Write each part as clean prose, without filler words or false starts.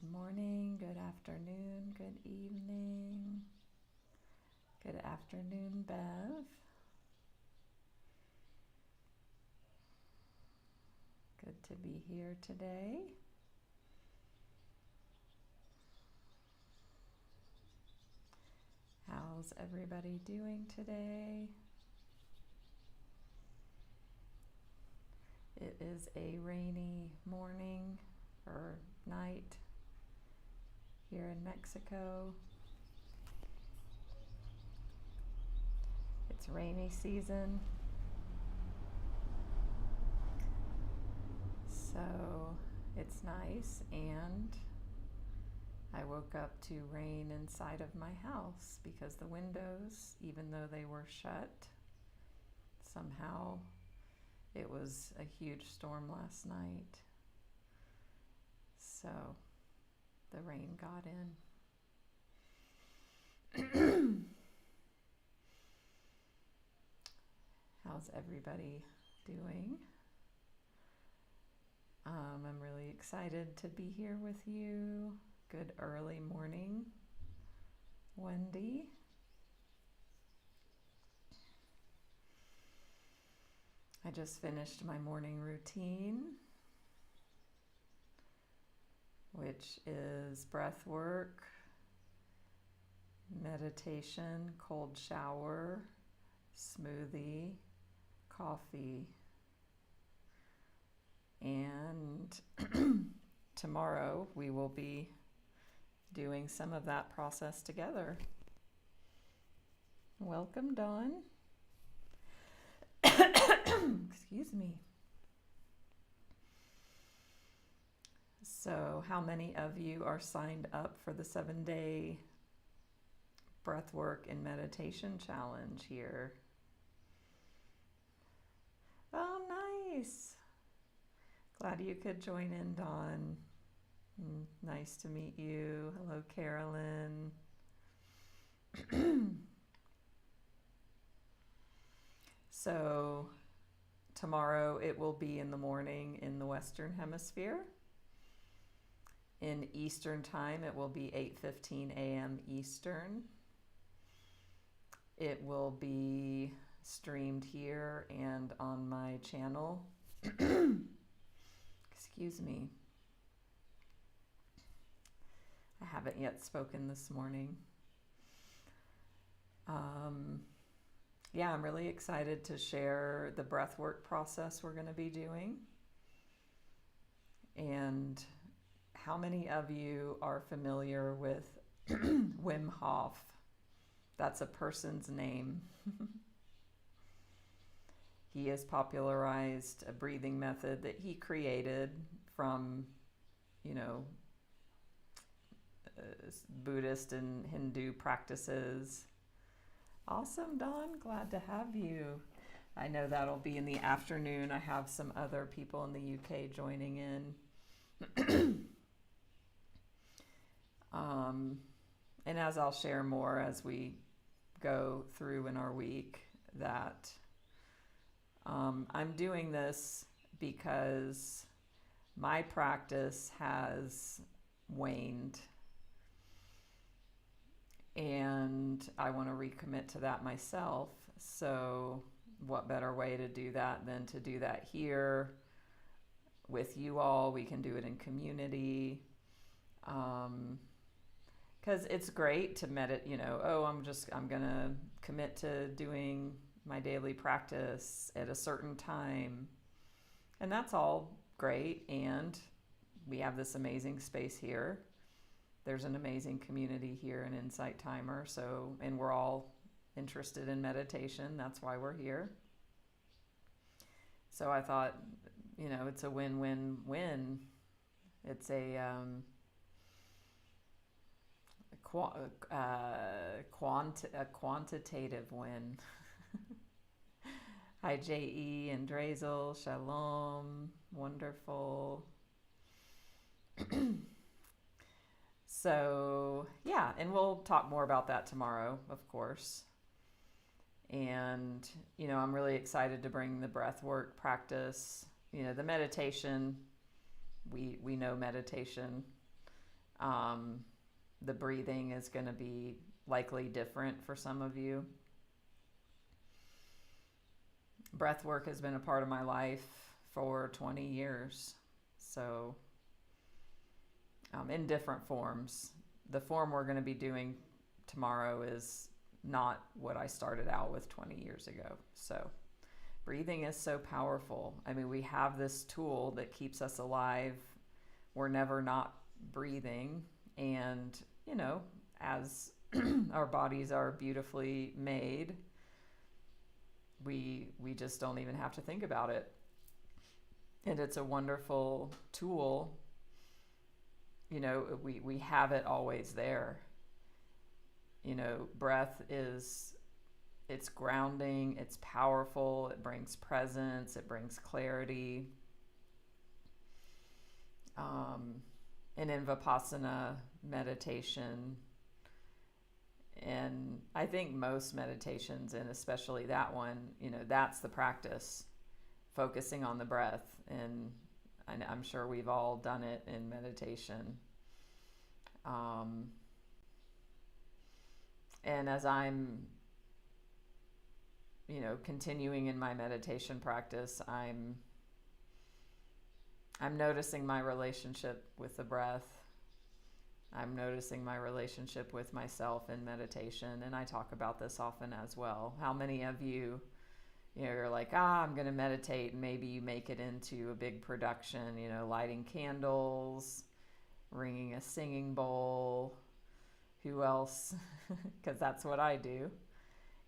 Good morning, good afternoon, good evening, good afternoon, Bev. Good to be here today. How's everybody doing today? It is a rainy morning or night here in Mexico. It's rainy season. So it's nice, and I woke up to rain inside of my house because the windows, even though they were shut, somehow it was a huge storm last night. So the rain got in. How's everybody doing? I'm really excited to be here with you. Good early morning, Wendy. I just finished my morning routine, which is breath work, meditation, cold shower, smoothie, coffee. And tomorrow we will be doing some of that process together. Welcome, Dawn. Excuse me. So, how many of you are signed up for the 7-day breathwork and meditation challenge here? Oh, nice. Glad you could join in, Dawn. Nice to meet you. Hello, Carolyn. So tomorrow it will be in the morning in the Western Hemisphere. In Eastern time, it will be 8:15 a.m. Eastern. It will be streamed here and on my channel. Excuse me. I haven't yet spoken this morning. Yeah, I'm really excited to share the breathwork process we're going to be doing. And how many of you are familiar with Wim Hof? That's a person's name. He has popularized a breathing method that he created from, Buddhist and Hindu practices. Awesome, Dawn. Glad to have you. I know that'll be in the afternoon. I have some other people in the UK joining in. And as I'll share more as we go through in our week, that I'm doing this because my practice has waned, and I want to recommit to that myself. So what better way to do that than to do that here with you all? We can do it in community. Because it's great to meditate, I'm going to commit to doing my daily practice at a certain time. And that's all great. And we have this amazing space here. There's an amazing community here in Insight Timer. And we're all interested in meditation. That's why we're here. So I thought, it's a win-win-win. It's a quantitative win. Hi, J.E. and Drazel. Shalom. Wonderful. So, yeah, and we'll talk more about that tomorrow, of course. And, I'm really excited to bring the breath work practice, the meditation. We know meditation. The breathing is going to be likely different for some of you. Breath work has been a part of my life for 20 years. So, in different forms. The form we're going to be doing tomorrow is not what I started out with 20 years ago. So, breathing is so powerful. I mean, we have this tool that keeps us alive. We're never not breathing. And, you know, as our bodies are beautifully made, we just don't even have to think about it. And it's a wonderful tool. You know, we have it always there. You know, breath it's grounding, it's powerful, it brings presence, it brings clarity. And in Vipassana meditation, and I think most meditations, and especially that one, you know, that's the practice, focusing on the breath. And I'm sure we've all done it in meditation. And as I'm, you know, continuing in my meditation practice, I'm noticing my relationship with the breath. I'm noticing my relationship with myself in meditation, and I talk about this often as well. How many of you, you know, you're like, I'm going to meditate, and maybe you make it into a big production, you know, lighting candles, ringing a singing bowl. Who else? Because that's what I do.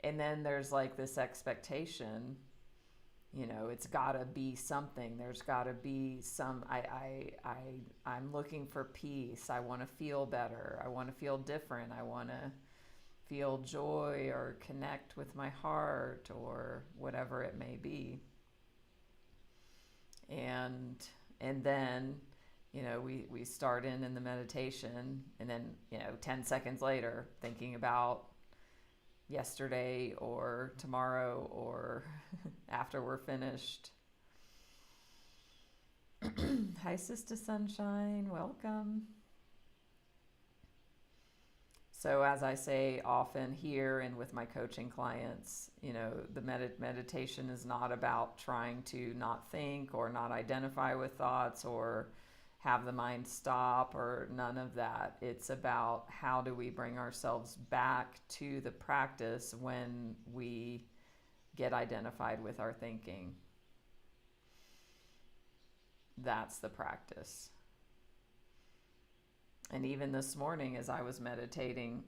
And then there's like this expectation, you know, it's got to be something. There's got to be some, I'm looking for peace. I want to feel better. I want to feel different. I want to feel joy or connect with my heart or whatever it may be. And then, you know, we start in the meditation, and then, you know, 10 seconds later, thinking about yesterday or tomorrow or after we're finished. Hi, Sister Sunshine. Welcome. So as I say often here and with my coaching clients, you know, the meditation is not about trying to not think or not identify with thoughts or have the mind stop or none of that. It's about how do we bring ourselves back to the practice when we get identified with our thinking. That's the practice. And even this morning as I was meditating,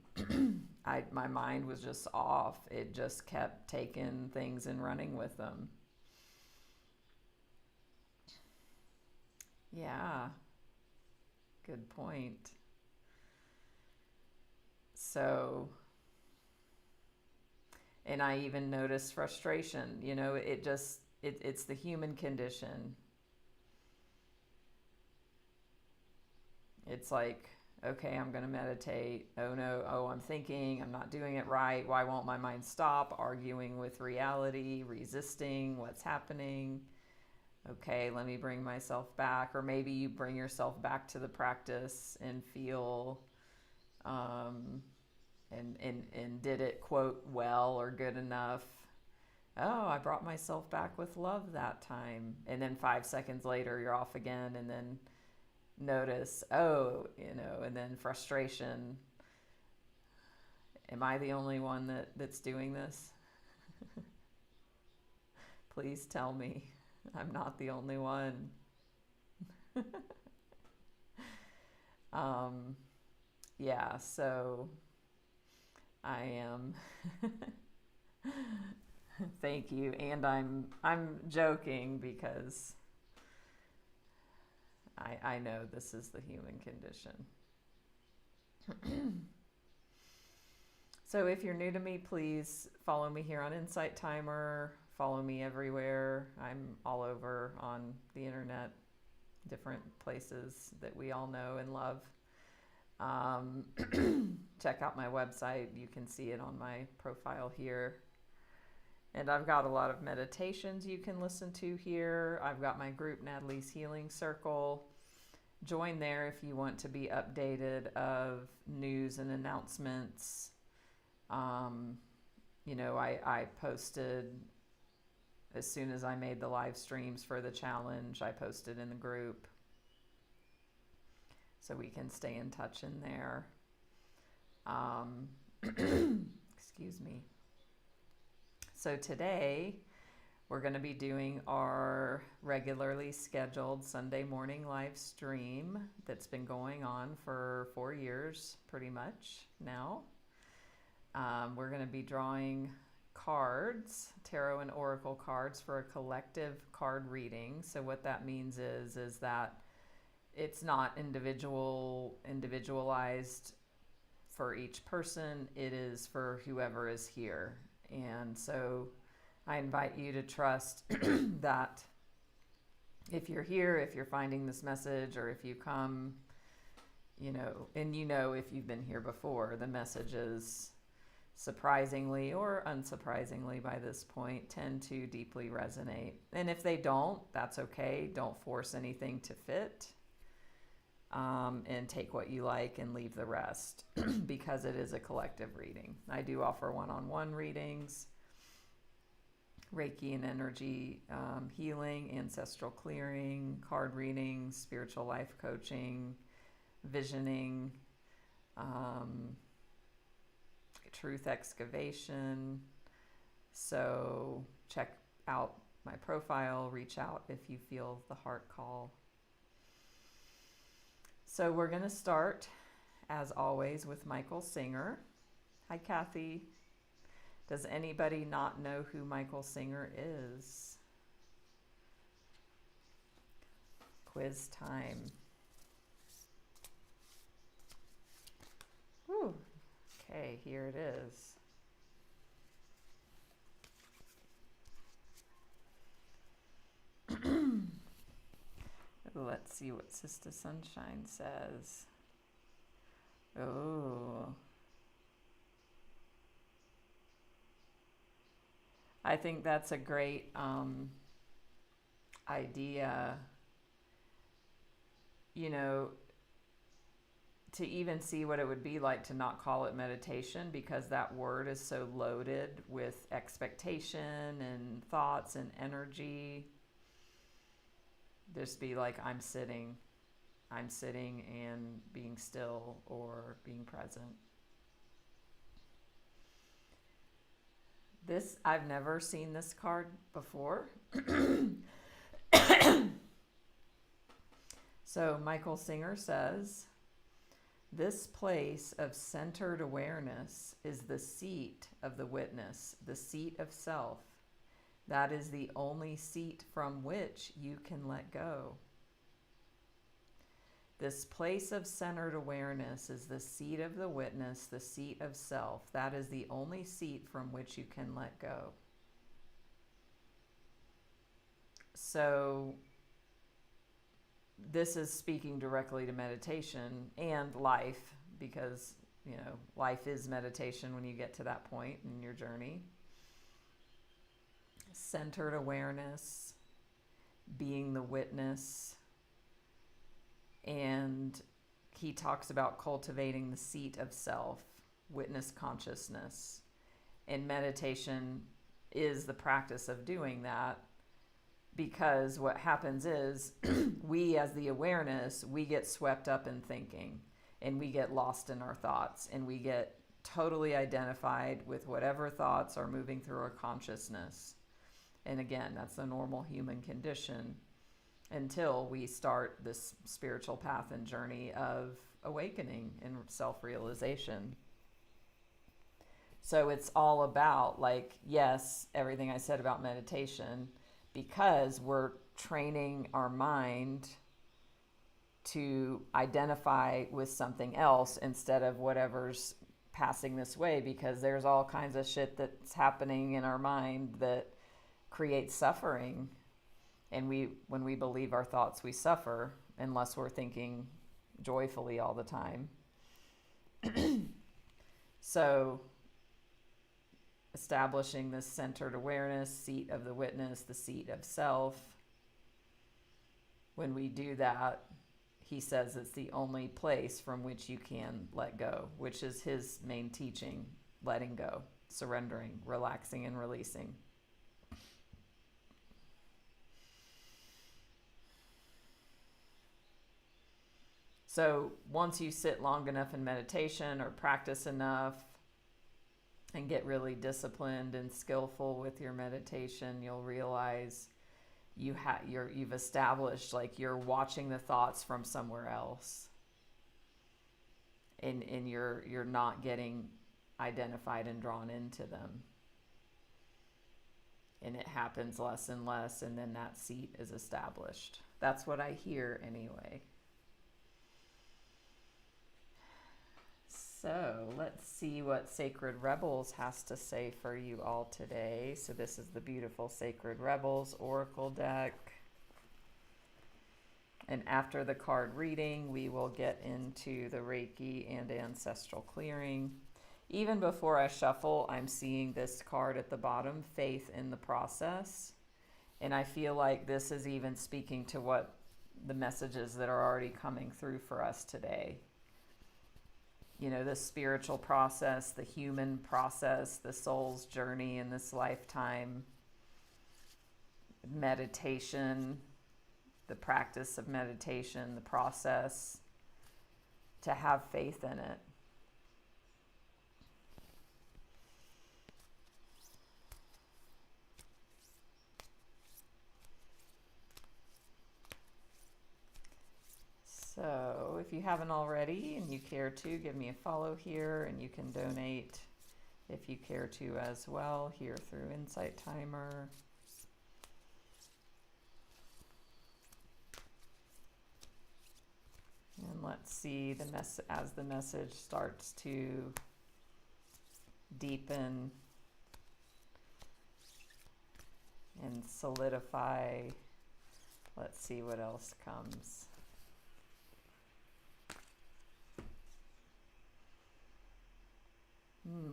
my mind was just off. It just kept taking things and running with them. Yeah, good point. So, and I even noticed frustration, you know, it's the human condition. It's like, okay, I'm going to meditate. Oh no, I'm thinking, I'm not doing it right. Why won't my mind stop? Arguing with reality, resisting what's happening. Okay, let me bring myself back. Or maybe you bring yourself back to the practice and feel, and did it, quote, well or good enough. Oh, I brought myself back with love that time. And then 5 seconds later, you're off again, and then notice, oh, you know, and then frustration. Am I the only one that's doing this? Please tell me I'm not the only one. Yeah, so I am. Thank you. And I'm joking because I know this is the human condition. So if you're new to me, please follow me here on Insight Timer. Follow me everywhere. I'm all over on the internet, different places that we all know and love. Check out my website. You can see it on my profile here. And I've got a lot of meditations you can listen to here. I've got my group, Natalie's Healing Circle. join there if you want to be updated of news and announcements. I posted as soon as I made the live streams for the challenge, I posted in the group. So we can stay in touch in there. Excuse me. So today we're going to be doing our regularly scheduled Sunday morning live stream that's been going on for 4 years pretty much now. We're going to be drawing cards, tarot and oracle cards, for a collective card reading. So what that means is that it's not individualized for each person. It is for whoever is here. And so I invite you to trust that if you're here, if you're finding this message, or if you come, and if you've been here before, the messages, surprisingly or unsurprisingly by this point, tend to deeply resonate. And if they don't, that's okay. Don't force anything to fit. And take what you like and leave the rest because it is a collective reading. I do offer one-on-one readings, Reiki and energy healing, ancestral clearing, card readings, spiritual life coaching, visioning, truth excavation. So check out my profile, reach out if you feel the heart call. So we're going to start, as always, with Michael Singer. Hi, Kathy. Does anybody not know who Michael Singer is? Quiz time. Whew. Okay, here it is. Let's see what Sister Sunshine says. Oh. I think that's a great idea, to even see what it would be like to not call it meditation, because that word is so loaded with expectation and thoughts and energy. Just be like, I'm sitting and being still or being present. I've never seen this card before. So Michael Singer says, this place of centered awareness is the seat of the witness, the seat of self. That is the only seat from which you can let go. This place of centered awareness is the seat of the witness, the seat of self. That is the only seat from which you can let go. So this is speaking directly to meditation and life, because, life is meditation when you get to that point in your journey. Centered awareness, being the witness, and he talks about cultivating the seat of self, witness consciousness. And meditation is the practice of doing that, because what happens is we, as the awareness, we get swept up in thinking, and we get lost in our thoughts, and we get totally identified with whatever thoughts are moving through our consciousness. And again, that's the normal human condition until we start this spiritual path and journey of awakening and self-realization. So it's all about, yes, everything I said about meditation, because we're training our mind to identify with something else instead of whatever's passing this way, because there's all kinds of shit that's happening in our mind that creates suffering. And when we believe our thoughts, we suffer unless we're thinking joyfully all the time. So establishing this centered awareness, seat of the witness, the seat of self. When we do that, he says it's the only place from which you can let go, which is his main teaching: letting go, surrendering, relaxing, and releasing. So once you sit long enough in meditation or practice enough and get really disciplined and skillful with your meditation, you'll realize you've established, like, you're watching the thoughts from somewhere else, and you're not getting identified and drawn into them, and it happens less and less, and then that seat is established. That's what I hear anyway. So let's see what Sacred Rebels has to say for you all today. So this is the beautiful Sacred Rebels Oracle deck. And after the card reading, we will get into the Reiki and Ancestral Clearing. Even before I shuffle, I'm seeing this card at the bottom, Faith in the Process. And I feel like this is even speaking to what the messages that are already coming through for us today. You know, the spiritual process, the human process, the soul's journey in this lifetime, meditation, the practice of meditation, the process, to have faith in it. So if you haven't already and you care to, give me a follow here, and you can donate if you care to as well here through Insight Timer. And let's see as the message starts to deepen and solidify. Let's see what else comes.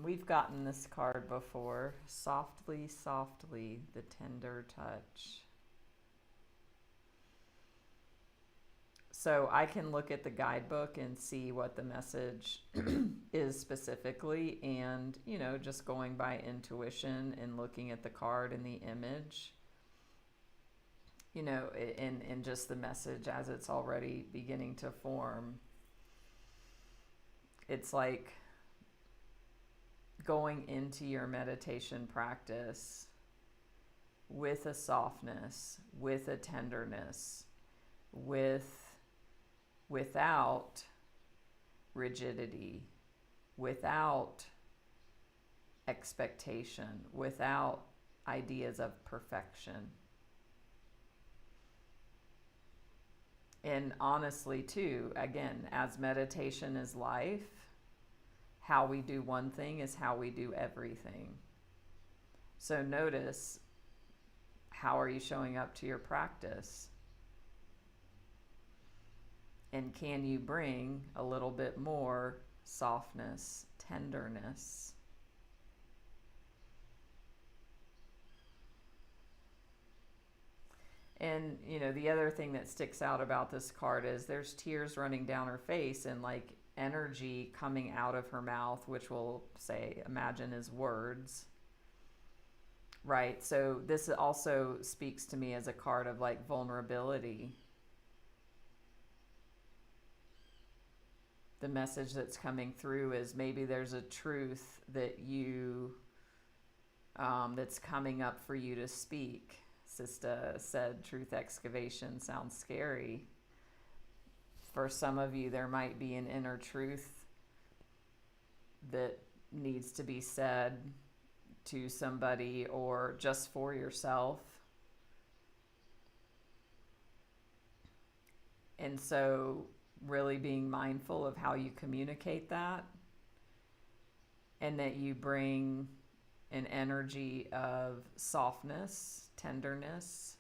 We've gotten this card before. Softly, softly, the tender touch. So I can look at the guidebook and see what the message is specifically, and, you know, just going by intuition and looking at the card and the image, you know, and just the message as it's already beginning to form. It's like going into your meditation practice with a softness, with a tenderness, without rigidity, without expectation, without ideas of perfection. And honestly, too, again, as meditation is life, how we do one thing is how we do everything. So notice, how are you showing up to your practice? And can you bring a little bit more softness, tenderness? And, you know, the other thing that sticks out about this card is there's tears running down her face, and like energy coming out of her mouth, which we'll say, imagine, is words, right? So this also speaks to me as a card of like vulnerability. The message that's coming through is maybe there's a truth that you, that's coming up for you to speak. Sista said truth excavation sounds scary. For some of you, there might be an inner truth that needs to be said to somebody or just for yourself. And so really being mindful of how you communicate that, and that you bring an energy of softness, tenderness,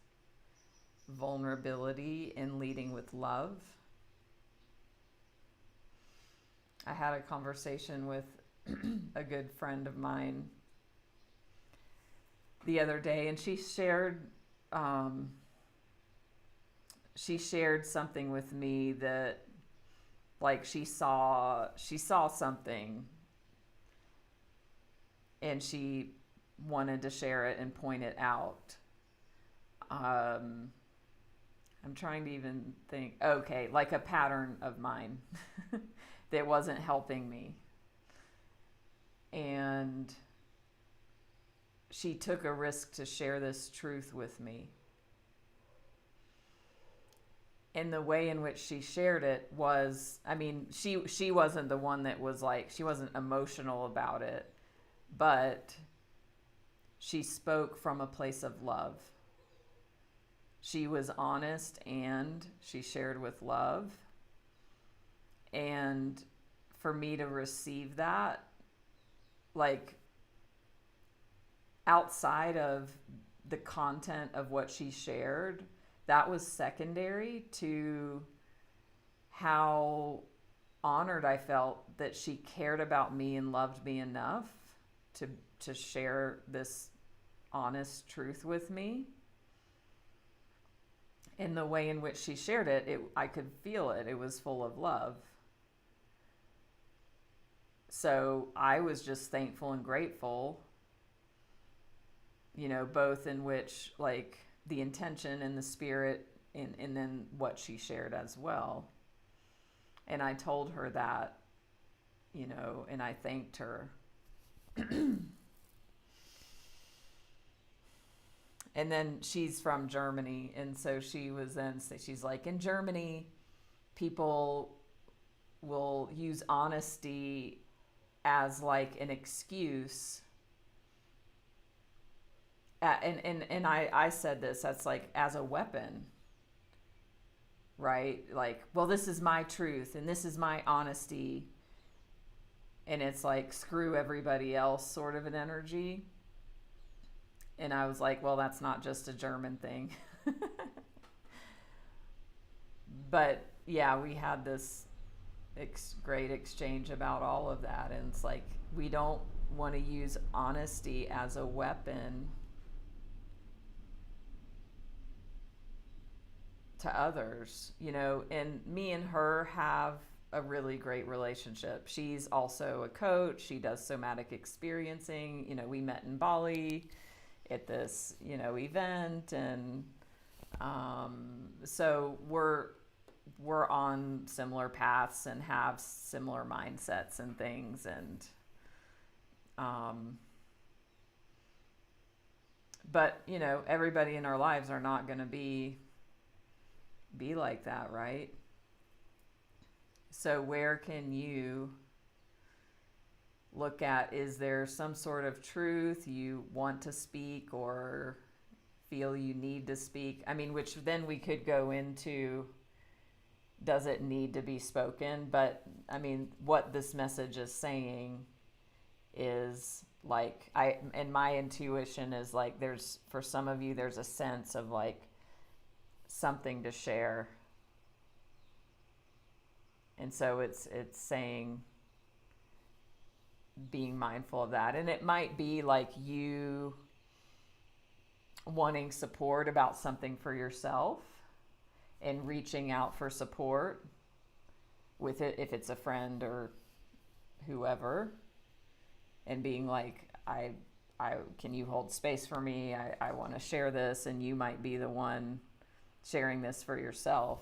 vulnerability, and leading with love. I had a conversation with a good friend of mine the other day, and she shared she shared something with me that, like, she saw something, and she wanted to share it and point it out. I'm trying to even think. Okay, like a pattern of mine that wasn't helping me. And she took a risk to share this truth with me. And the way in which she shared it was, I mean, she wasn't the one that was like, she wasn't emotional about it, but she spoke from a place of love. She was honest and she shared with love. And for me to receive that, like, outside of the content of what she shared, that was secondary to how honored I felt that she cared about me and loved me enough to share this honest truth with me. In the way in which she shared it, I could feel it. It was full of love. So I was just thankful and grateful, both in which, like, the intention and the spirit, and then what she shared as well. And I told her that, and I thanked her. And then she's from Germany, and so she's like, in Germany, people will use honesty as like an excuse. And I said this, that's like, as a weapon, right? Like, well, this is my truth and this is my honesty. And it's like, screw everybody else sort of an energy. And I was like, well, that's not just a German thing. But yeah, we had this great exchange about all of that. And it's like, we don't want to use honesty as a weapon to others, and me and her have a really great relationship. She's also a coach. She does somatic experiencing. We met in Bali at this, event. And so we're on similar paths and have similar mindsets and things. And but everybody in our lives are not going to be like that, right? So where can you look at, is there some sort of truth you want to speak or feel you need to speak? I mean, which then we could go into, does it need to be spoken? But I mean, what this message is saying is, like, and my intuition is like, for some of you, there's a sense of like something to share. And so it's saying, being mindful of that. And it might be like you wanting support about something for yourself and reaching out for support with it, if it's a friend or whoever, and being like, I can you hold space for me? I want to share this. And you might be the one sharing this for yourself.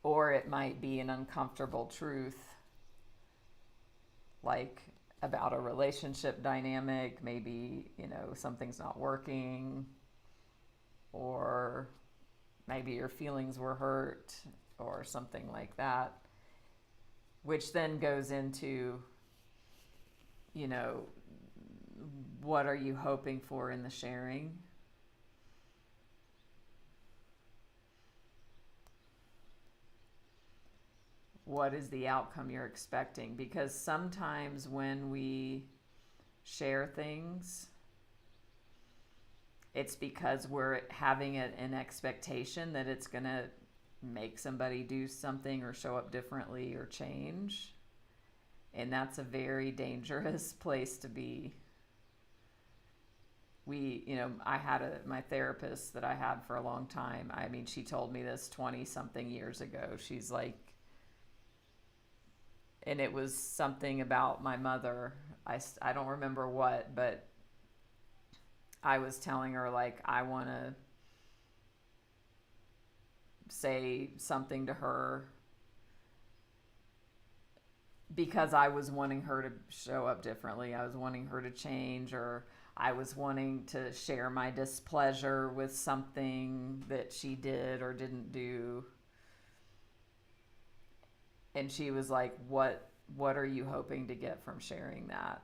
Or it might be an uncomfortable truth, like about a relationship dynamic. Maybe, something's not working, or maybe your feelings were hurt or something like that, which then goes into, what are you hoping for in the sharing? What is the outcome you're expecting? Because sometimes when we share things, it's because we're having an expectation that it's going to make somebody do something or show up differently or change. And that's a very dangerous place to be. I had my therapist that I had for a long time. I mean, she told me this 20 something years ago. She's like, and it was something about my mother. I don't remember what, but I was telling her, like, I want to say something to her because I was wanting her to show up differently. I was wanting her to change, or I was wanting to share my displeasure with something that she did or didn't do. And she was like, what are you hoping to get from sharing that?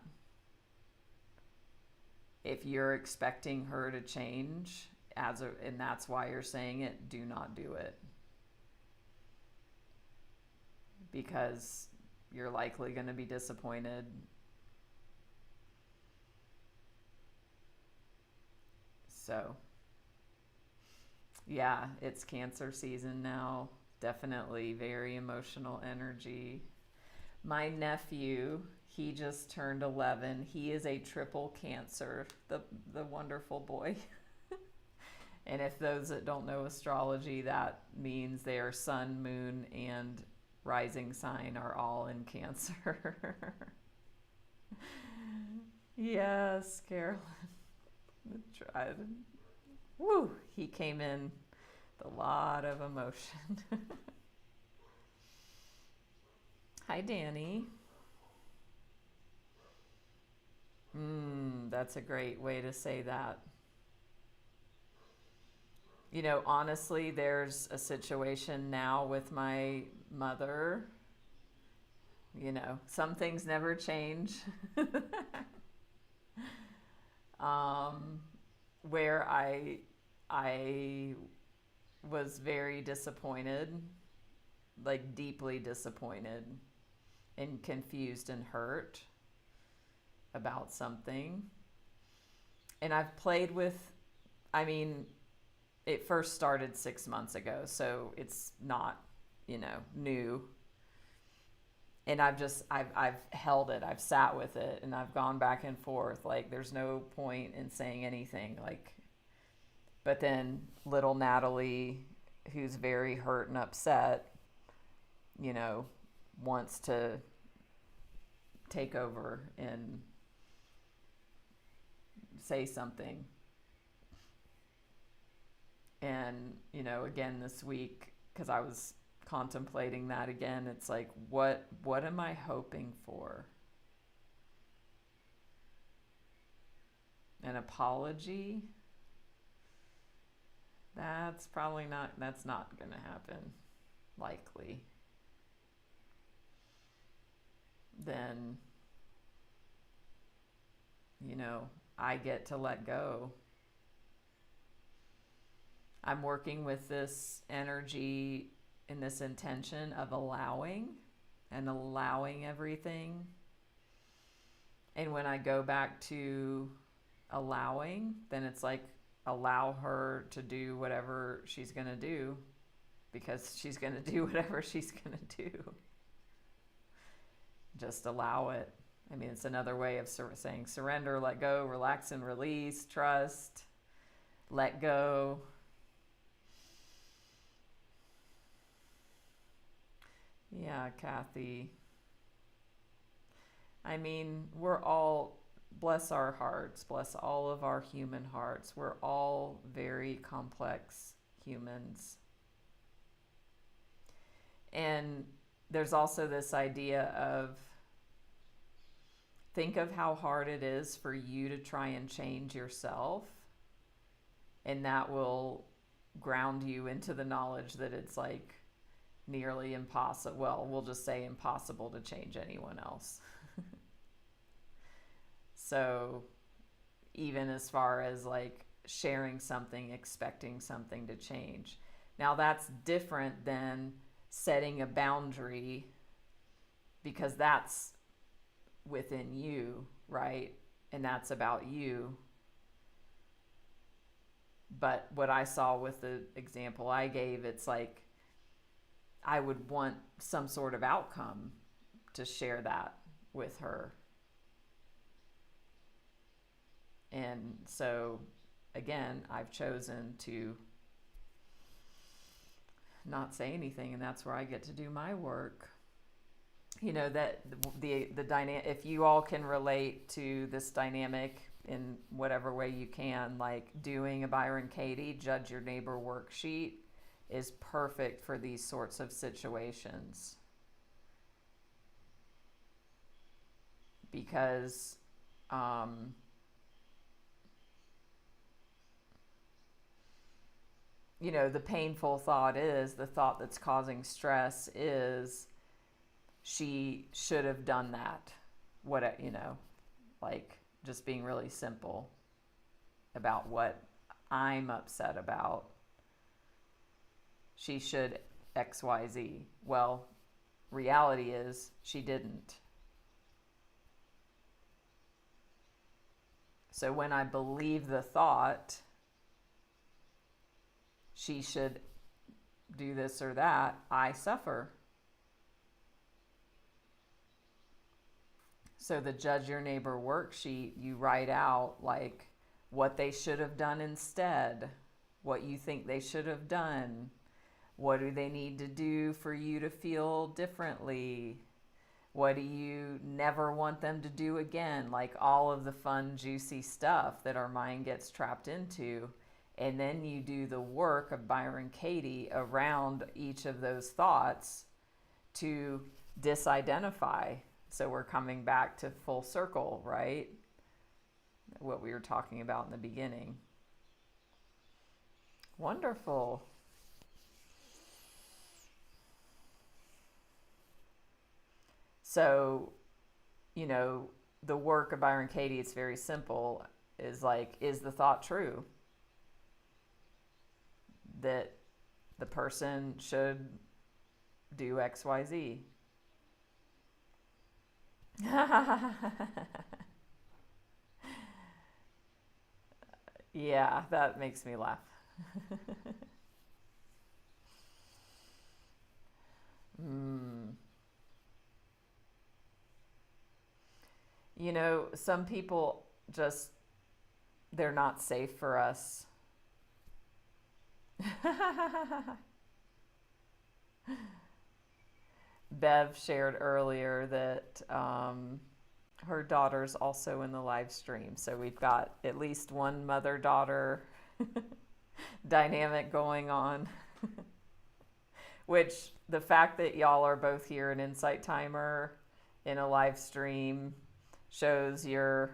If you're expecting her to change and that's why you're saying it, do not do it. Because you're likely going to be disappointed. So, yeah, it's Cancer season now. Definitely very emotional energy. My nephew, he just turned 11. He is a triple Cancer, the wonderful boy. And if those that don't know astrology, that means their sun, moon, and rising sign are all in Cancer. Yes, Carolyn. Tried. Woo! He came in with a lot of emotion. Hi, Danny. That's a great way to say that. Honestly, there's a situation now with my mother. Some things never change. Where I was very disappointed, like deeply disappointed and confused and hurt about something. And I've played with, it first started 6 months ago, so it's not, new. And I've held it, I've sat with it, and I've gone back and forth. Like, there's no point in saying anything. Like, but then little Natalie, who's very hurt and upset, wants to take over and say something. And, again this week, because I was contemplating that again, it's like, what am I hoping for? An apology? That's not going to happen, likely. Then, I get to let go. I'm working with this energy and this intention of allowing everything. And when I go back to allowing, then it's like, allow her to do whatever she's going to do, because she's going to do whatever she's going to do. Just allow it. It's another way of saying surrender, let go, relax and release, trust, let go. Yeah, Kathy. We're all, bless our hearts, bless all of our human hearts. We're all very complex humans. And there's also this idea of, think of how hard it is for you to try and change yourself. And that will ground you into the knowledge that it's like nearly impossible. Well, we'll just say impossible to change anyone else. So even as far as like sharing something, expecting something to change. Now that's different than setting a boundary, because that's within you, right? And that's about you. But what I saw with the example I gave, it's like, I would want some sort of outcome to share that with her. And so, again, I've chosen to not say anything, and that's where I get to do my work. You know, that the dynamic, if you all can relate to this dynamic in whatever way you can, like doing a Byron Katie Judge Your Neighbor worksheet is perfect for these sorts of situations, because you know, the painful thought is, the thought that's causing stress is, she should have done that. What, you know, like just being really simple about what I'm upset about. She should XYZ. Well, reality is she didn't. So when I believe the thought, she should do this or that, I suffer. So the Judge Your Neighbor worksheet, you write out like what they should have done instead, what you think they should have done, what do they need to do for you to feel differently, what do you never want them to do again, like all of the fun, juicy stuff that our mind gets trapped into. And then you do the work of Byron Katie around each of those thoughts to disidentify. So we're coming back to full circle, right? What we were talking about in the beginning. Wonderful. So, you know, the work of Byron Katie, it's very simple, is like, is the thought true that the person should do XYZ? Yeah, that makes me laugh. mm. You know, some people just, they're not safe for us. Bev shared earlier that her daughter's also in the live stream. So we've got at least one mother-daughter dynamic going on. Which, the fact that y'all are both here in Insight Timer in a live stream shows you're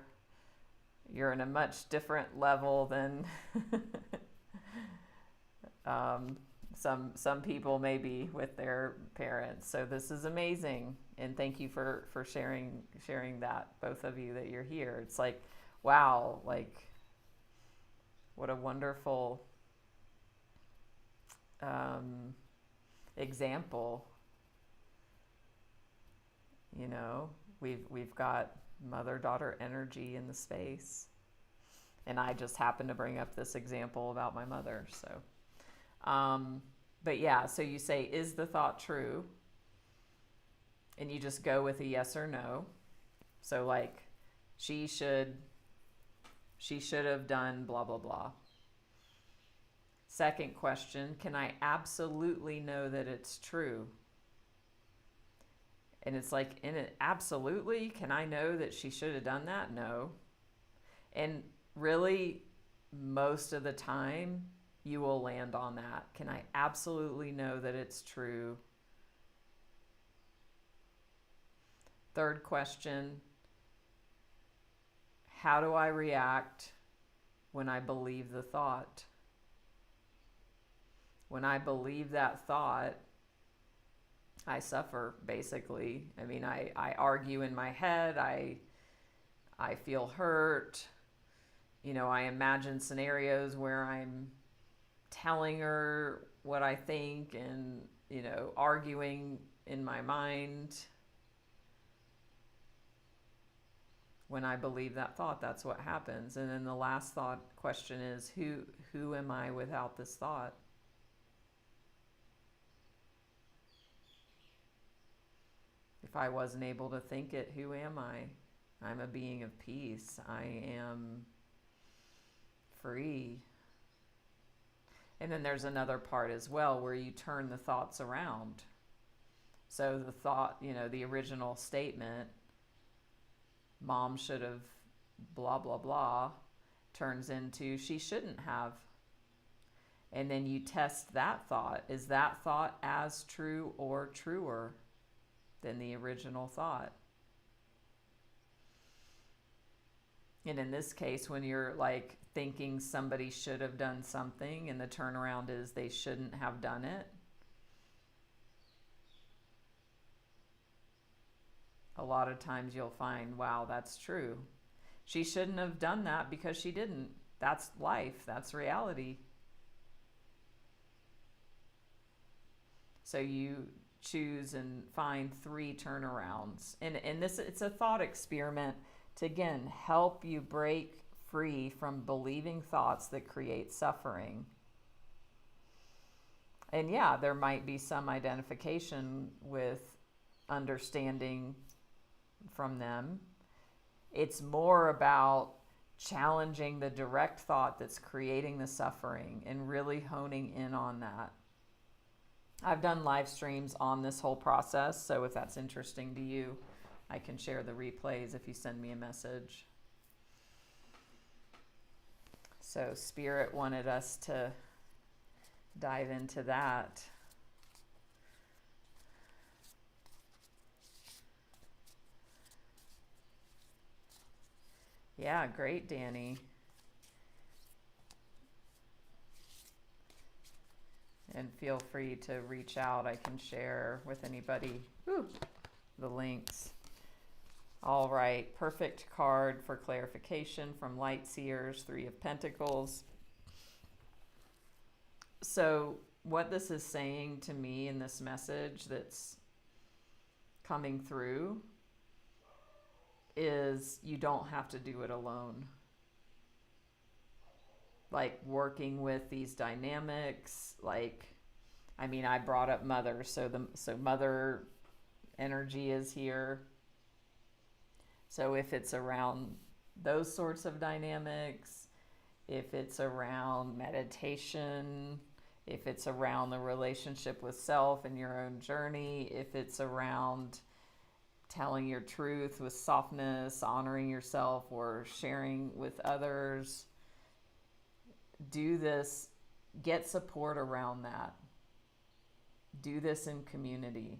in a much different level than some people maybe with their parents. So this is amazing, and thank you for sharing that, both of you, that you're here. It's like, wow, like what a wonderful example. You know, we've got mother-daughter energy in the space, and I just happened to bring up this example about my mother. So but yeah, so you say, is the thought true? And you just go with a yes or no. So like, she should have done blah, blah, blah. Second question, can I absolutely know that it's true? And it's like, in it, absolutely, can I know that she should have done that? No. And really, most of the time, you will land on that. Can I absolutely know that it's true? Third question, how do I react when I believe the thought? When I believe that thought, I suffer, basically. I mean, I argue in my head, I feel hurt. You know, I imagine scenarios where I'm telling her what I think and, you know, arguing in my mind. When I believe that thought, that's what happens. And then the last question is, who am I without this thought? If I wasn't able to think it, who am I? I'm a being of peace. I am free. And then there's another part as well where you turn the thoughts around. So the thought, the original statement, mom should have blah, blah, blah, turns into she shouldn't have. And then you test that thought. Is that thought as true or truer than the original thought? And in this case, when you're like thinking somebody should have done something and the turnaround is they shouldn't have done it, a lot of times you'll find, wow, that's true. She shouldn't have done that because she didn't. That's life. That's reality. So you choose and find 3 turnarounds. And this, it's a thought experiment to, again, help you break free from believing thoughts that create suffering. And yeah, there might be some identification with understanding from them. It's more about challenging the direct thought that's creating the suffering and really honing in on that. I've done live streams on this whole process, so if that's interesting to you, I can share the replays if you send me a message. So Spirit wanted us to dive into that. Yeah, great, Danny. And feel free to reach out. I can share with anybody the links. All right, perfect card for clarification from Light Seers, 3 of Pentacles. So what this is saying to me in this message that's coming through is you don't have to do it alone. Like working with these dynamics, I brought up mother, so mother energy is here. So if it's around those sorts of dynamics, if it's around meditation, if it's around the relationship with self and your own journey, if it's around telling your truth with softness, honoring yourself, or sharing with others, do this, get support around that. Do this in community.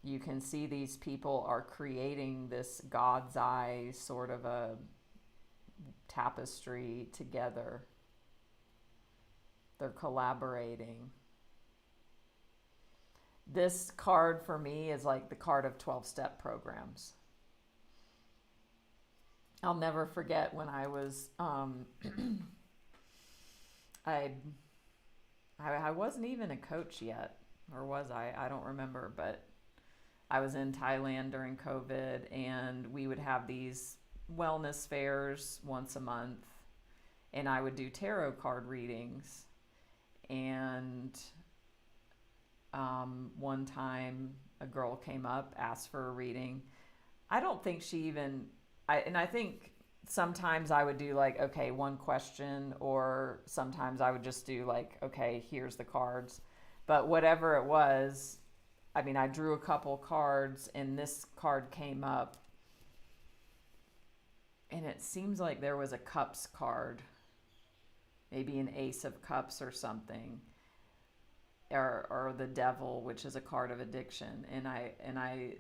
You can see these people are creating this God's eye sort of a tapestry together. They're collaborating. This card for me is like the card of 12-step programs. I'll never forget when I was, I wasn't even a coach yet, or was I? I don't remember, but I was in Thailand during COVID, and we would have these wellness fairs once a month, and I would do tarot card readings. And one time a girl came up, asked for a reading. I don't think she even, I think sometimes I would do like, okay, one question, or sometimes I would just do like, okay, here's the cards. But whatever it was, I drew a couple cards and this card came up, and it seems like there was a cups card, maybe an ace of cups or something, or the devil, which is a card of addiction. And I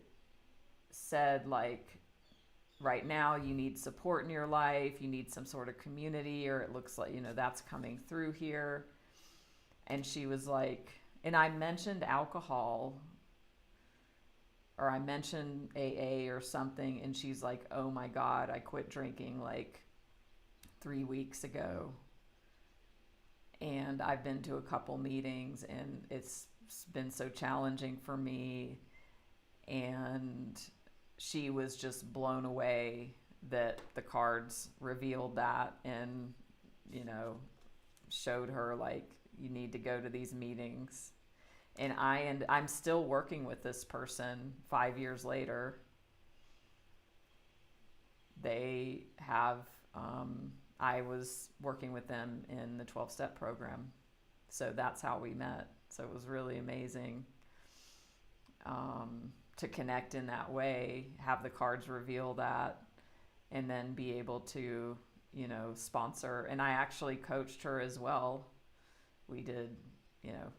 said, like, right now you need support in your life, you need some sort of community, or it looks like, that's coming through here. And she was like, and I mentioned alcohol, or I mentioned AA or something, and she's like, oh my God, I quit drinking like 3 weeks ago. And I've been to a couple meetings, and it's been so challenging for me. And she was just blown away that the cards revealed that, and, showed her, like, you need to go to these meetings. And I'm still working with this person 5 years later. they have, I was working with them in the 12-step program. So that's how we met. So it was really amazing to connect in that way, have the cards reveal that, and then be able to, you know, sponsor. And I actually coached her as well. We did, you know,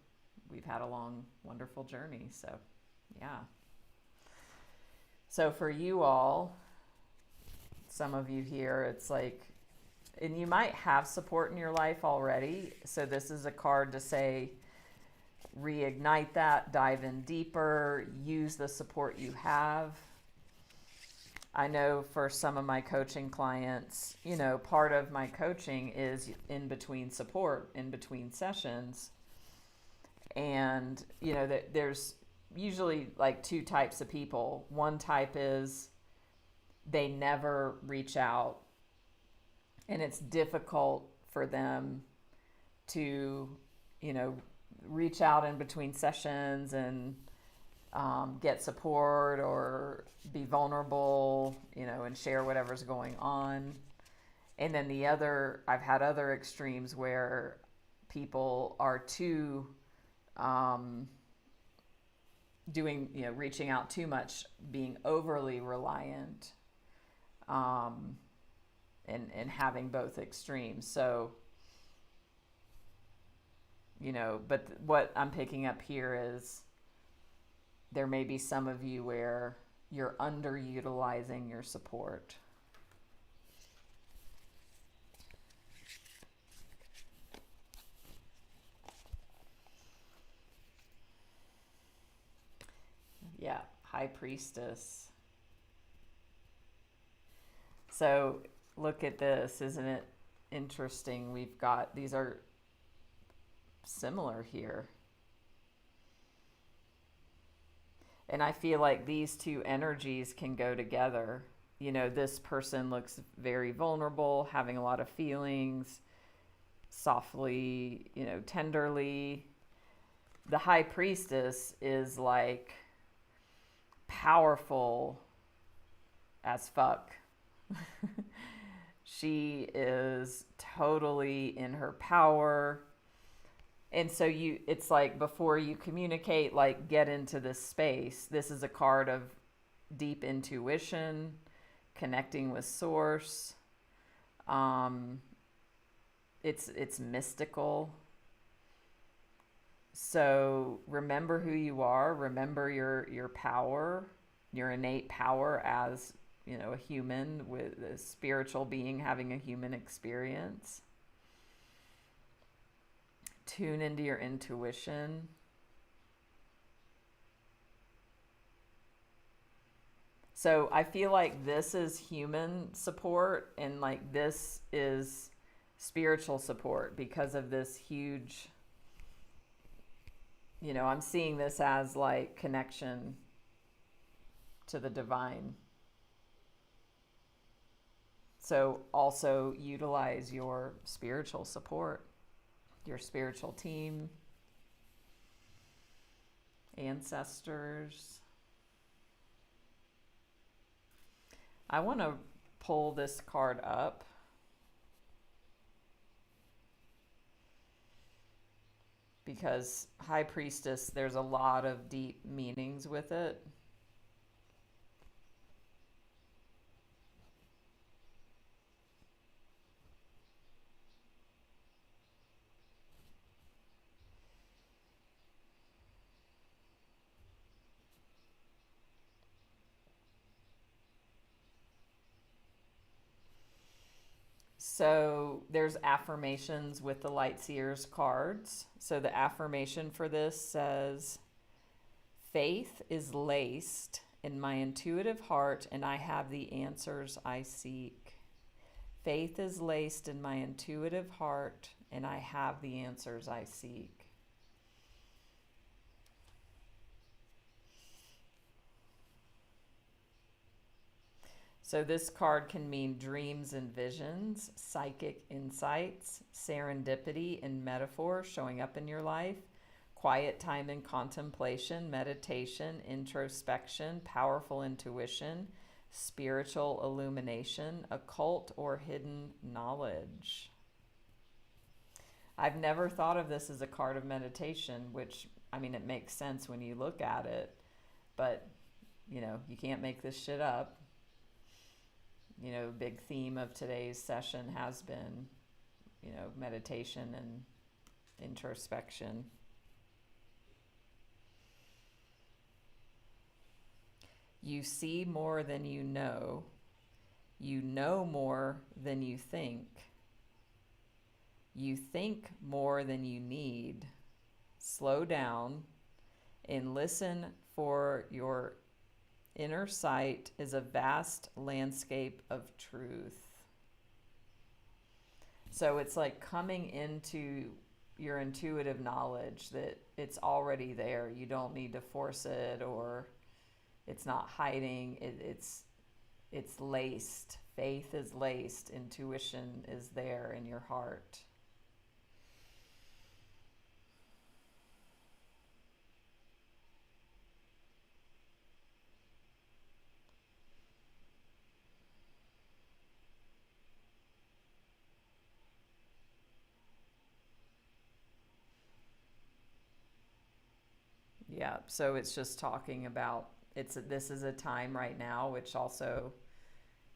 we've had a long, wonderful journey. So, yeah. So for you all, some of you here, it's like, and you might have support in your life already. So this is a card to say, reignite that, dive in deeper, use the support you have. I know for some of my coaching clients, you know, part of my coaching is in between support, in between sessions. And, you know, there's usually like two types of people. One type is they never reach out, and it's difficult for them to, you know, reach out in between sessions and get support or be vulnerable, you know, and share whatever's going on. And then the other, I've had other extremes where people are too doing, you know, reaching out too much, being overly reliant, and having both extremes. So, you know, but what I'm picking up here is there may be some of you where you're underutilizing your support. Yeah, High Priestess. So look at this, isn't it interesting? We've got, these are similar here. And I feel like these two energies can go together. You know, this person looks very vulnerable, having a lot of feelings, softly, you know, tenderly. The High Priestess is like powerful as fuck. She is totally in her power. And so it's like before you communicate, like get into this space. This is a card of deep intuition, connecting with source. It's mystical. So remember who you are. Remember your power, your innate power as, you know, a human, with a spiritual being having a human experience. Tune into your intuition. So I feel like this is human support, and like this is spiritual support because of this huge, you know, I'm seeing this as like connection to the divine. So also utilize your spiritual support, your spiritual team, ancestors. I want to pull this card up because High Priestess, there's a lot of deep meanings with it. So there's affirmations with the Light Seers cards. So the affirmation for this says, faith is laced in my intuitive heart and I have the answers I seek. Faith is laced in my intuitive heart and I have the answers I seek. So this card can mean dreams and visions, psychic insights, serendipity and metaphor showing up in your life, quiet time and contemplation, meditation, introspection, powerful intuition, spiritual illumination, occult or hidden knowledge. I've never thought of this as a card of meditation, which, I mean, it makes sense when you look at it, but, you know, you can't make this shit up. You know, big theme of today's session has been, you know, meditation and introspection. You see more than you know more than you think more than you need. Slow down and listen, for your inner sight is a vast landscape of truth. So it's like coming into your intuitive knowledge that it's already there. You don't need to force it, or it's not hiding. It's laced. Faith is laced. Intuition is there in your heart. Yeah, so it's just talking about this is a time right now, which also,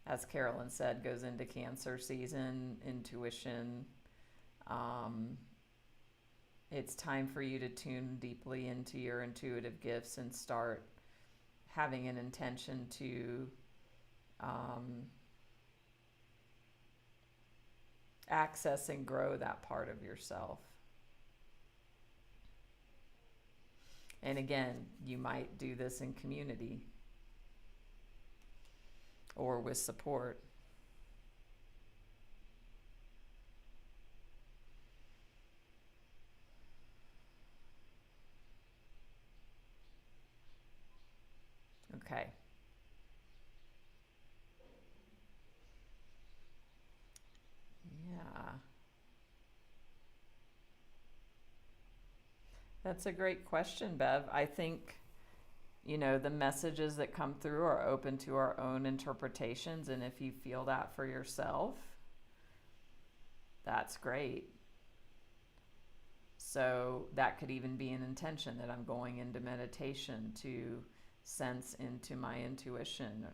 as Carolyn said, goes into Cancer season, intuition. It's time for you to tune deeply into your intuitive gifts and start having an intention to access and grow that part of yourself. And again, you might do this in community or with support. Okay. Yeah. That's a great question, Bev. I think, you know, the messages that come through are open to our own interpretations. And if you feel that for yourself, that's great. So that could even be an intention that I'm going into meditation to sense into my intuition.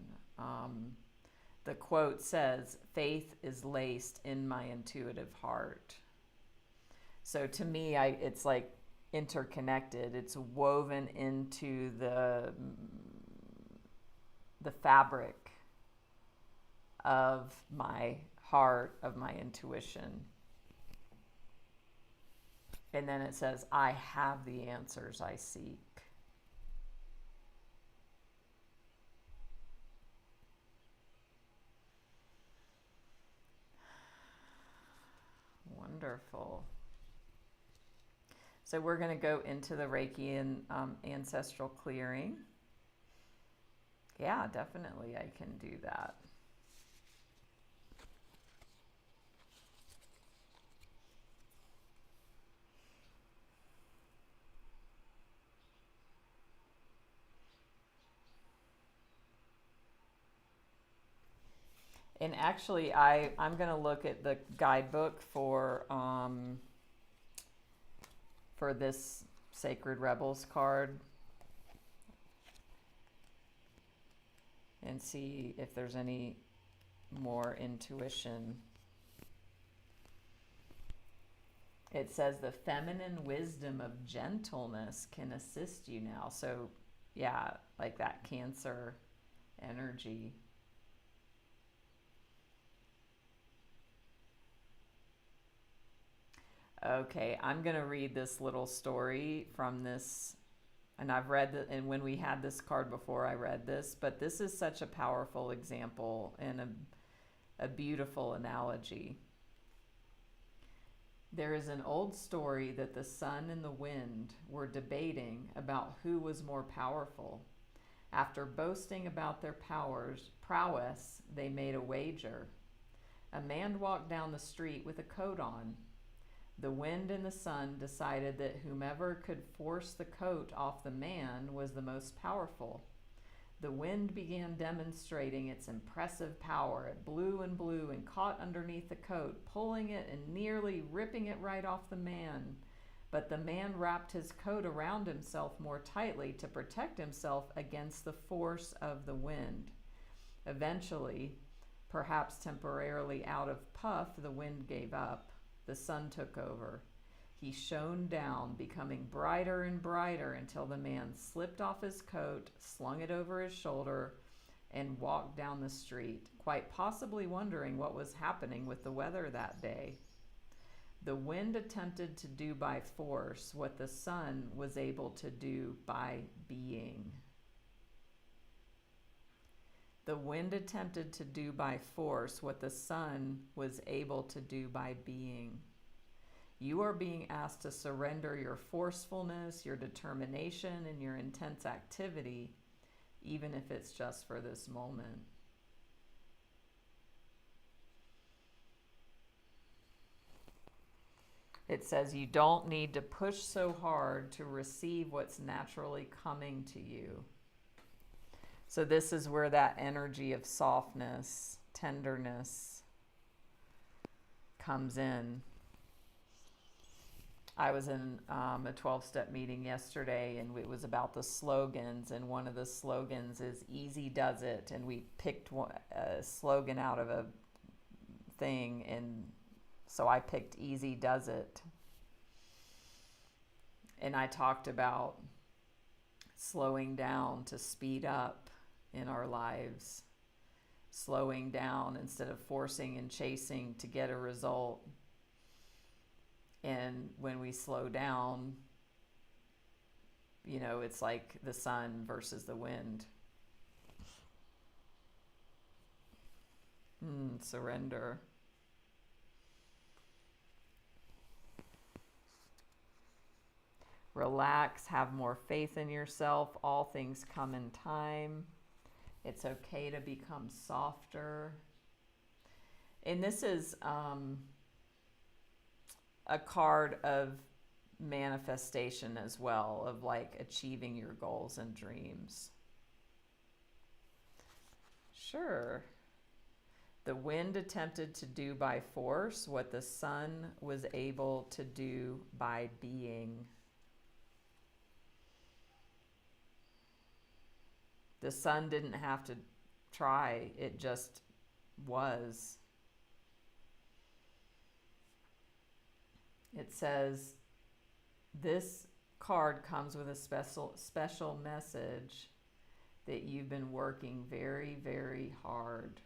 The quote says, "Faith is laced in my intuitive heart." So to me, it's like interconnected. It's woven into the fabric of my heart, of my intuition. And then it says, "I have the answers I seek." Wonderful. So we're going to go into the Reiki and Ancestral Clearing. Yeah, definitely I can do that. And actually, I'm going to look at the guidebook for this Sacred Rebels card and see if there's any more intuition. It says the feminine wisdom of gentleness can assist you now. So yeah, like that Cancer energy. Okay, I'm going to read this little story from this, and I've read and when we had this card before, I read this, but this is such a powerful example and a beautiful analogy. There is an old story that the sun and the wind were debating about who was more powerful. After boasting about their prowess, they made a wager. A man walked down the street with a coat on. The wind and the sun decided that whomever could force the coat off the man was the most powerful. The wind began demonstrating its impressive power. It blew and blew and caught underneath the coat, pulling it and nearly ripping it right off the man. But the man wrapped his coat around himself more tightly to protect himself against the force of the wind. Eventually, perhaps temporarily out of puff, the wind gave up. The sun took over. He shone down, becoming brighter and brighter until the man slipped off his coat, slung it over his shoulder, and walked down the street, quite possibly wondering what was happening with the weather that day. The wind attempted to do by force what the sun was able to do by being. The wind attempted to do by force what the sun was able to do by being. You are being asked to surrender your forcefulness, your determination, and your intense activity, even if it's just for this moment. It says you don't need to push so hard to receive what's naturally coming to you. So this is where that energy of softness, tenderness comes in. I was in a 12-step meeting yesterday, and it was about the slogans, and one of the slogans is "Easy does it," and we picked a slogan out of a thing, and so I picked "Easy does it." And I talked about slowing down to speed up in our lives, slowing down instead of forcing and chasing to get a result. And when we slow down, you know, it's like the sun versus the wind. Surrender. Relax, have more faith in yourself. All things come in time. It's okay to become softer. And this is a card of manifestation as well, of like achieving your goals and dreams. Sure. The wind attempted to do by force what the sun was able to do by being. The sun didn't have to try, it just was. It says, this card comes with a special message that you've been working very, very hard.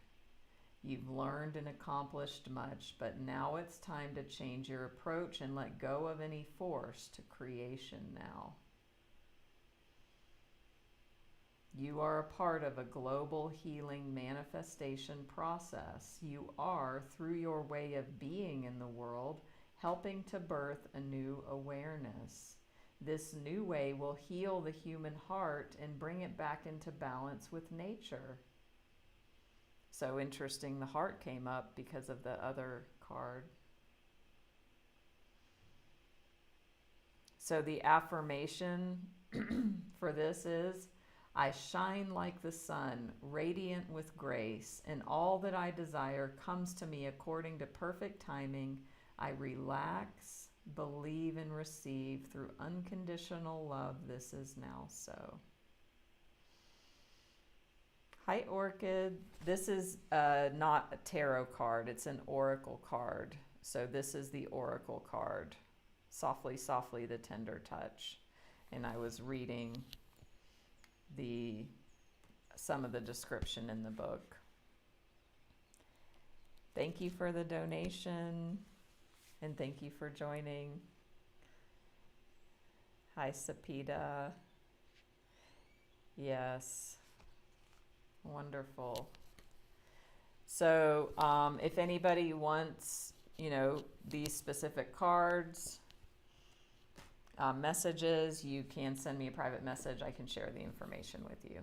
You've learned and accomplished much, but now it's time to change your approach and let go of any force to creation now. You are a part of a global healing manifestation process. You are, through your way of being in the world, helping to birth a new awareness. This new way will heal the human heart and bring it back into balance with nature. So interesting, the heart came up because of the other card. So the affirmation for this is, I shine like the sun, radiant with grace, and all that I desire comes to me according to perfect timing. I relax, believe, and receive through unconditional love. This is now so. Hi, Orchid. This is not a tarot card. It's an oracle card. So this is the oracle card. Softly, softly, the tender touch. And I was reading some of the description in the book. Thank you for the donation. And thank you for joining. Hi, Sapita. Yes. Wonderful. So if anybody wants, these specific cards, messages, you can send me a private message. I can share the information with you.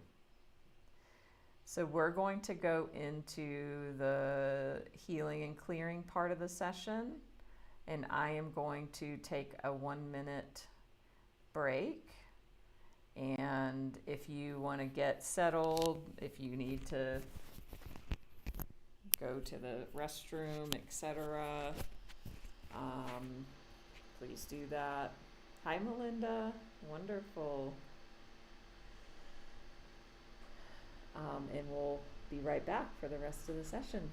So we're going to go into the healing and clearing part of the session. And I am going to take a 1-minute break. And if you want to get settled, if you need to go to the restroom, etc., please do that. Hi, Melinda. Wonderful. And we'll be right back for the rest of the session.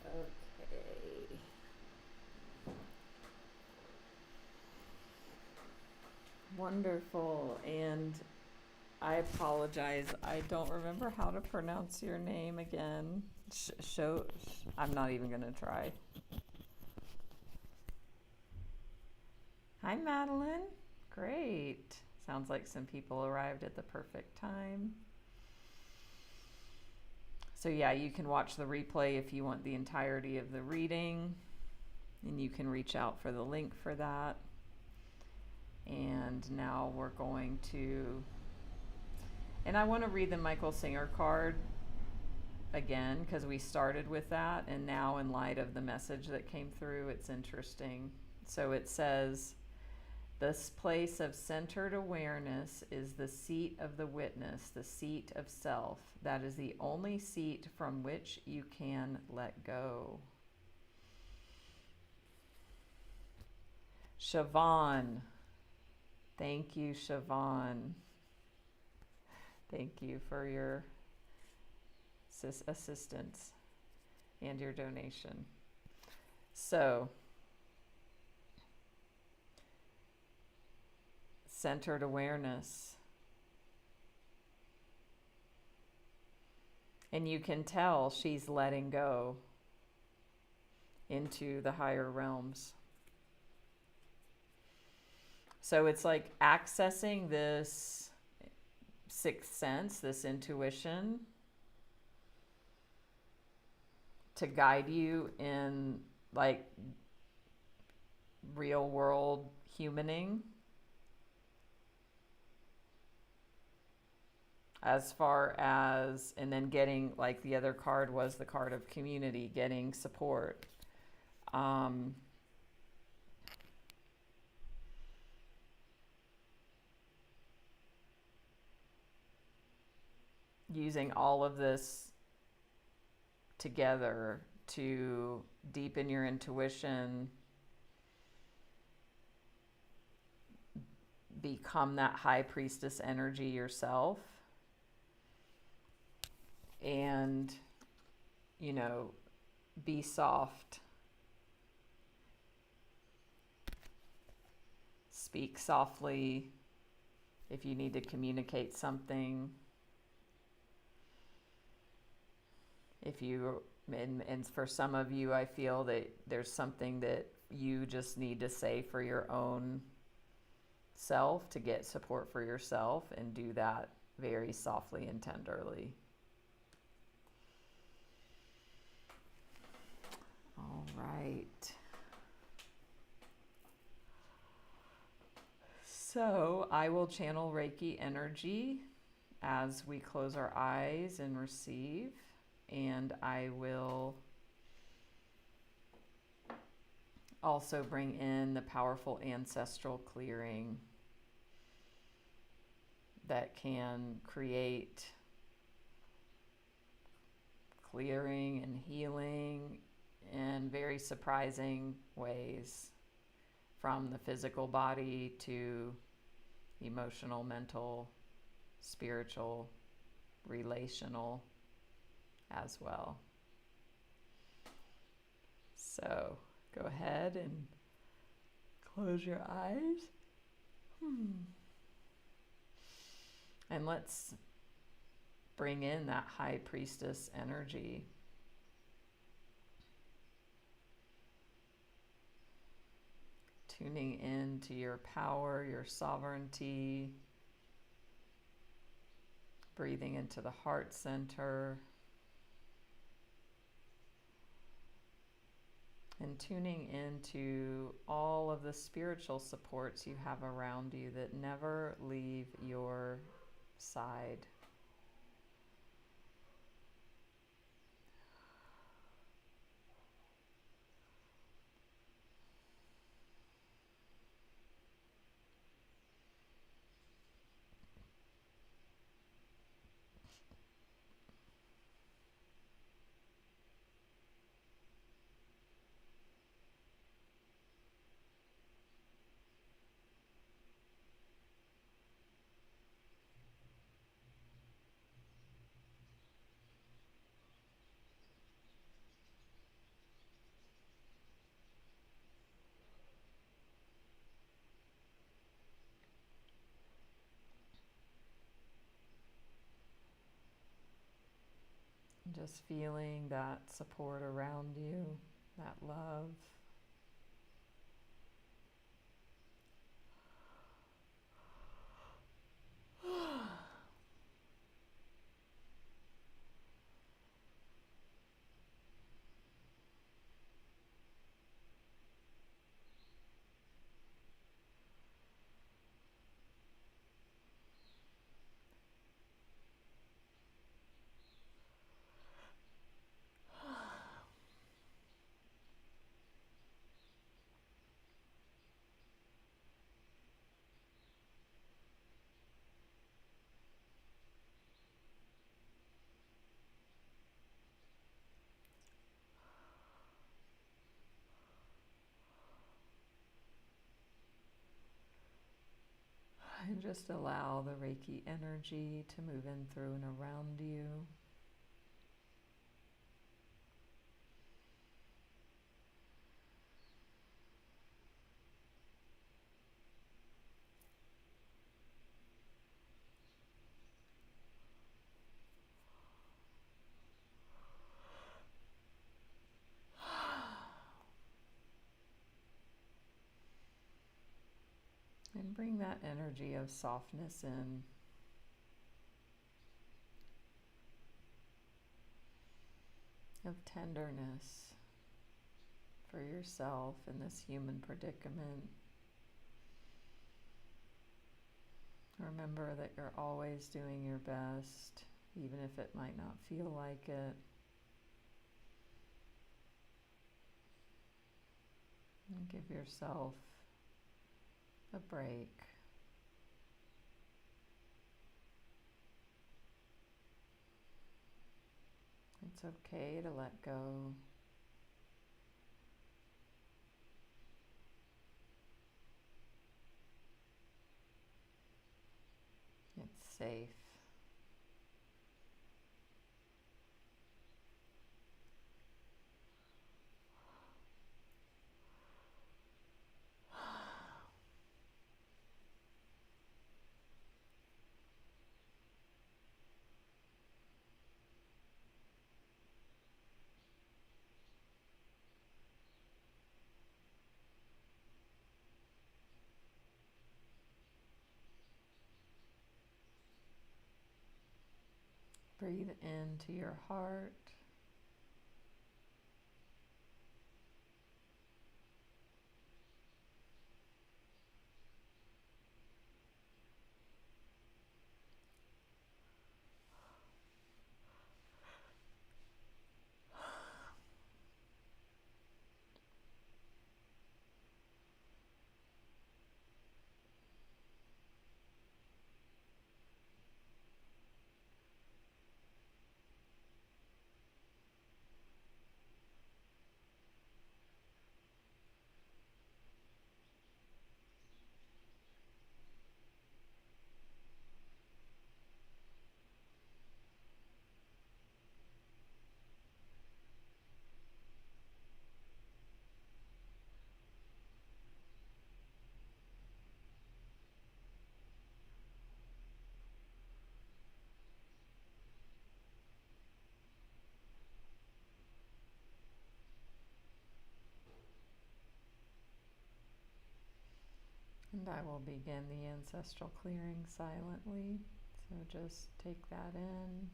Okay. Wonderful. And I apologize. I don't remember how to pronounce your name again. I'm not even going to try. Hi, Madeline. Great. Sounds like some people arrived at the perfect time. So yeah, you can watch the replay if you want the entirety of the reading, and you can reach out for the link for that. And now we're going to, and I want to read the Michael Singer card again because we started with that, and now in light of the message that came through, it's interesting. So it says, this place of centered awareness is the seat of the witness, the seat of self. That is the only seat from which you can let go. Siobhan. Thank you, Siobhan. Thank you for your assistance and your donation. So, centered awareness. And you can tell she's letting go into the higher realms. So it's like accessing this sixth sense, this intuition, to guide you in like real world humaning. As far as, and then getting, like the other card was the card of community, getting support. Using all of this together to deepen your intuition, become that high priestess energy yourself, and, you know, be soft. Speak softly if you need to communicate something. If you, and for some of you, I feel that there's something that you just need to say for your own self to get support for yourself, and do that very softly and tenderly. All right. So I will channel Reiki energy as we close our eyes and receive, and I will also bring in the powerful ancestral clearing that can create clearing and healing in very surprising ways, from the physical body to emotional, mental, spiritual, relational as well. So go ahead and close your eyes. And let's bring in that high priestess energy. Tuning into your power, your sovereignty. Breathing into the heart center. And tuning into all of the spiritual supports you have around you that never leave your side. Just feeling that support around you, that love. And just allow the Reiki energy to move in through and around you. And bring that energy of softness in. Of tenderness for yourself in this human predicament. Remember that you're always doing your best, even if it might not feel like it. And give yourself a break. It's okay to let go. It's safe. Breathe into your heart. And I will begin the ancestral clearing silently. So just take that in.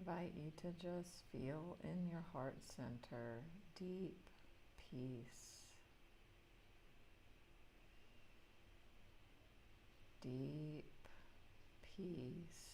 invite you to just feel in your heart center deep peace, deep peace.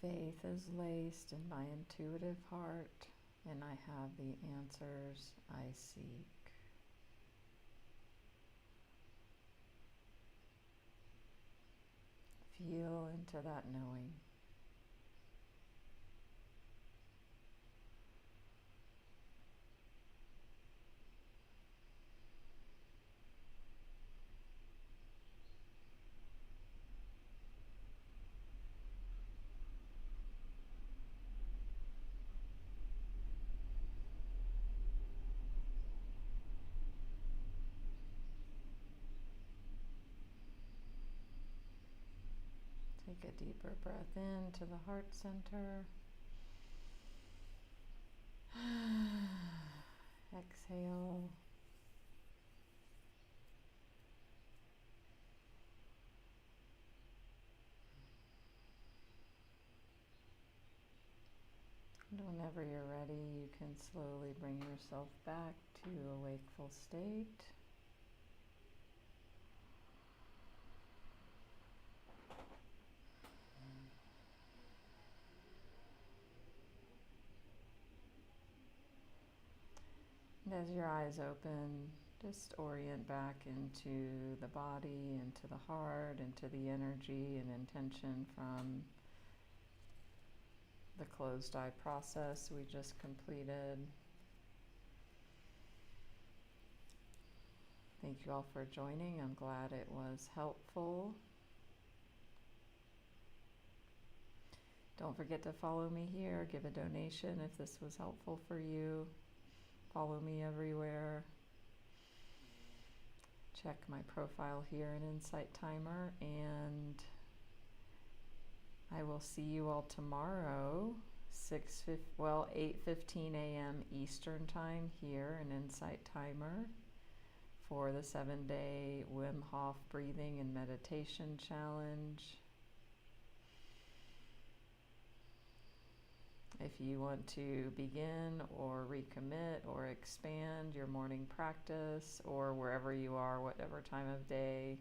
Faith is laced in my intuitive heart, and I have the answers I seek. Feel into that knowing. Take a deeper breath into the heart center. Exhale. And whenever you're ready, you can slowly bring yourself back to a wakeful state. And as your eyes open, just orient back into the body, into the heart, into the energy and intention from the closed eye process we just completed. Thank you all for joining. I'm glad it was helpful. Don't forget to follow me here. Give a donation if this was helpful for you. Follow me everywhere. Check my profile here in Insight Timer, and I will see you all tomorrow, 8:15 a.m. Eastern Time here in Insight Timer for the 7-day Wim Hof Breathing and Meditation Challenge. If you want to begin or recommit or expand your morning practice, or wherever you are, whatever time of day,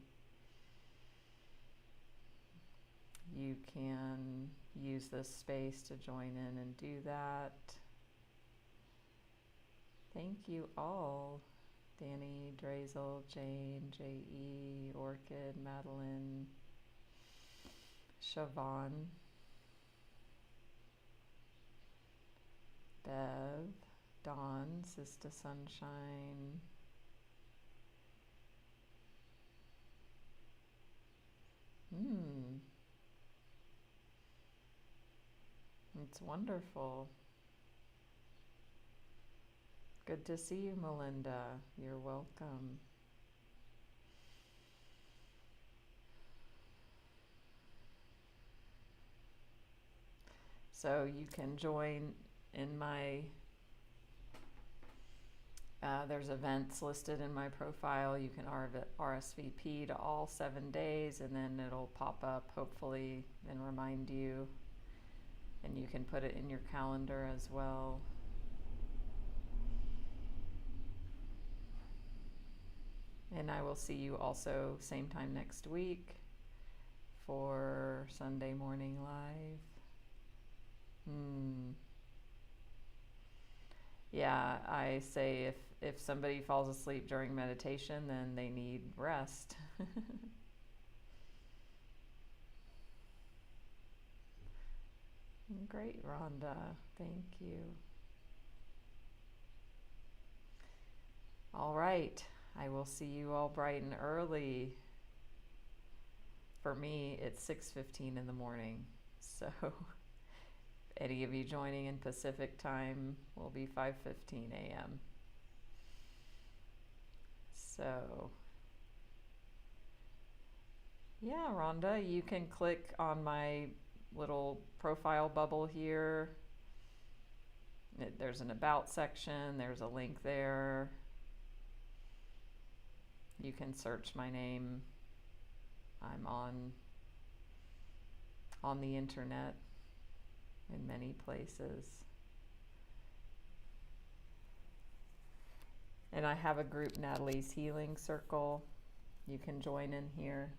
you can use this space to join in and do that. Thank you all. Danny, Drazel, Jane, J.E., Orchid, Madeline, Siobhan, Bev, Dawn, Sister Sunshine, it's wonderful. Good to see you, Melinda. You're welcome. So you can join in my, there's events listed in my profile. You can RSVP to all 7 days, and then it'll pop up hopefully and remind you, and you can put it in your calendar as well. And I will see you also same time next week for Sunday Morning Live. Yeah, I say if somebody falls asleep during meditation, then they need rest. Great, Rhonda. Thank you. All right. I will see you all bright and early. For me, it's 6:15 in the morning. So any of you joining in Pacific time will be 5:15 a.m. So yeah, Rhonda, you can click on my little profile bubble here. There's an about section, there's a link there. You can search my name. I'm on the internet in many places. And I have a group, Natalie's Healing Circle. You can join in here.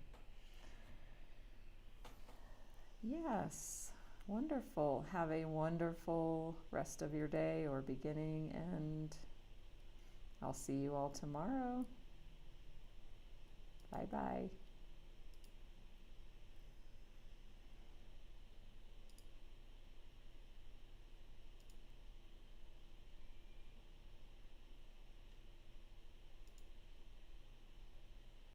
Yes, wonderful. Have a wonderful rest of your day or beginning, and I'll see you all tomorrow. Bye-bye.